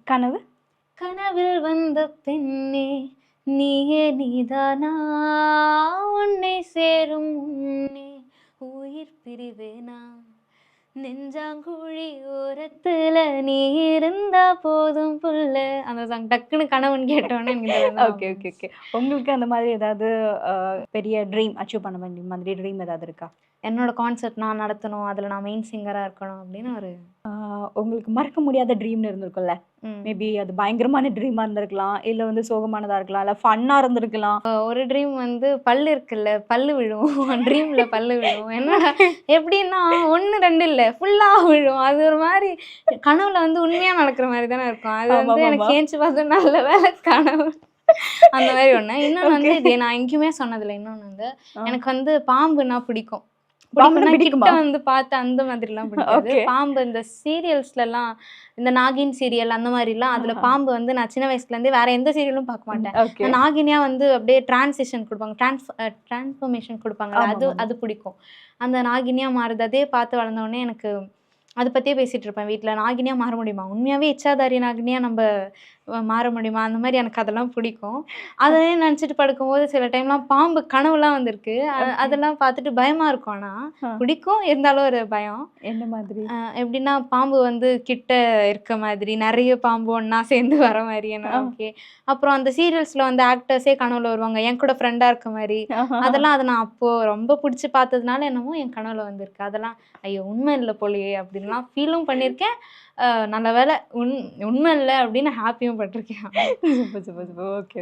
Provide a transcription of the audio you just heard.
கனவு? கனவில் வந்த பெண்ணே நீயே நீதானா, உன்னை சேரும் முன்னே உயிர் பிரிவேனா, நெஞ்சாங்குழி ஓரத்துல நீ இருந்தா போதும் புள்ள. அந்த சாங் டக்குன்னு கனவுன்னு கேட்டோன்னே எனக்கு இதெல்லாம் தான் ஓகே, ஓகே, ஓகே. உங்களுக்கு அந்த மாதிரி ஏதாவது பெரிய ட்ரீம் அச்சீவ் பண்ண வேண்டிய மாதிரி ட்ரீம் ஏதாவது இருக்கா? என்னோட கான்செர்ட் நான் நடத்தணும், அதில் நான் மெயின் சிங்கராக இருக்கணும் அப்படின்னு ஒரு உங்களுக்கு மறக்க முடியாத ட்ரீம்னு இருந்திருக்கும்ல. ம். மேபி அது பயங்கரமான ட்ரீமா இருந்திருக்கலாம், இல்ல வந்து சோகமானதா இருக்கலாம், இல்ல ஃபன்னா இருந்திருக்கலாம். ஒரு ட்ரீம் வந்து பல்லு இருக்குல்ல, பல்லு விழும். ட்ரீம்ல பல்லு விழும். என்னடா எப்படின்னா 1, 2 இல்ல, ஃபுல்லா விழும். அது ஒரு மாதிரி கனவுல வந்து உண்மையா நடக்கிற மாதிரி தானே இருக்கும். அது வந்து ஆமாமாமா. எனக்கு ஏஞ்சி பார்த்து நல்ல வேலை கனவு. அந்த மாதிரி ஒண்ணு. இன்னொன்னு வந்து இது நான் எங்கேயுமே சொன்னதில்ல. இன்னொன்னு வந்து எனக்கு வந்து பாம்புன்னா பிடிக்கும். பாம்புனா பிடிக்கும்னா கிட்ட பிடிக்குமா? வந்து பார்த்து அந்த மாதிரிலாம் பிடிக்காது. ஓகே. பாம்பு இந்த சீரியல்ஸ்லலாம் இந்த நாகின் சீரியல் அந்த மாதிரிலாம் அதில் பாம்பு வந்து நான் சின்ன வயசுலேருந்தே வேற எந்த சீரியலும் பார்க்க மாட்டேன். ஓகே. நான் நாகினியா வந்து அப்படியே டிரான்சிஷன் கொடுப்பாங்க, டிரான்ஸ்ஃபர்மேஷன் கொடுப்பாங்கல்ல, அது ஆமாமாமா. அது பிடிக்கும். அந்த நாகினியா மாறுது அதே பார்த்து வளர்ந்த உடனே எனக்கு அதை பற்றியே பேசிகிட்டு இருப்பேன் வீட்டில். நாகினியா மாற முடியுமா, உண்மையாகவே இச்சாதாரி நாகினியா நம்ம மாற முடியுமா, அந்த மாதிரி எனக்கு அதெல்லாம் பிடிக்கும். அதே நினச்சிட்டு படுக்கும்போது சில டைம்லாம் பாம்பு கனவுலாம் வந்திருக்கு. அதெல்லாம் பார்த்துட்டு பயமாக இருக்கும். ஆனால் பிடிக்கும், இருந்தாலும் ஒரு பயம். என்ன மாதிரி? எப்படின்னா பாம்பு வந்து கிட்ட இருக்க மாதிரி, நிறைய பாம்பு ஒன்றா சேர்ந்து வர மாதிரி என்ன ஓகே. அப்புறம் அந்த சீரியல்ஸில் வந்து ஆக்டர்ஸே கனவுல வருவாங்க, என் கூட ஃப்ரெண்டாக இருக்க மாதிரி. அதெல்லாம் அதை நான் அப்போது ரொம்ப பிடிச்சி பார்த்ததுனால என்னமோ என் கனவுல வந்திருக்கு. அதெல்லாம் ஐயோ உண்மை இல்லை போலையே அப்படின்லாம் ஃபீலும் பண்ணியிருக்கேன். நல்ல வேலை உண்மை இல்லை அப்படின்னு ஹாப்பியும் பட்டிருக்கேன். Super, super, super. Okay, okay.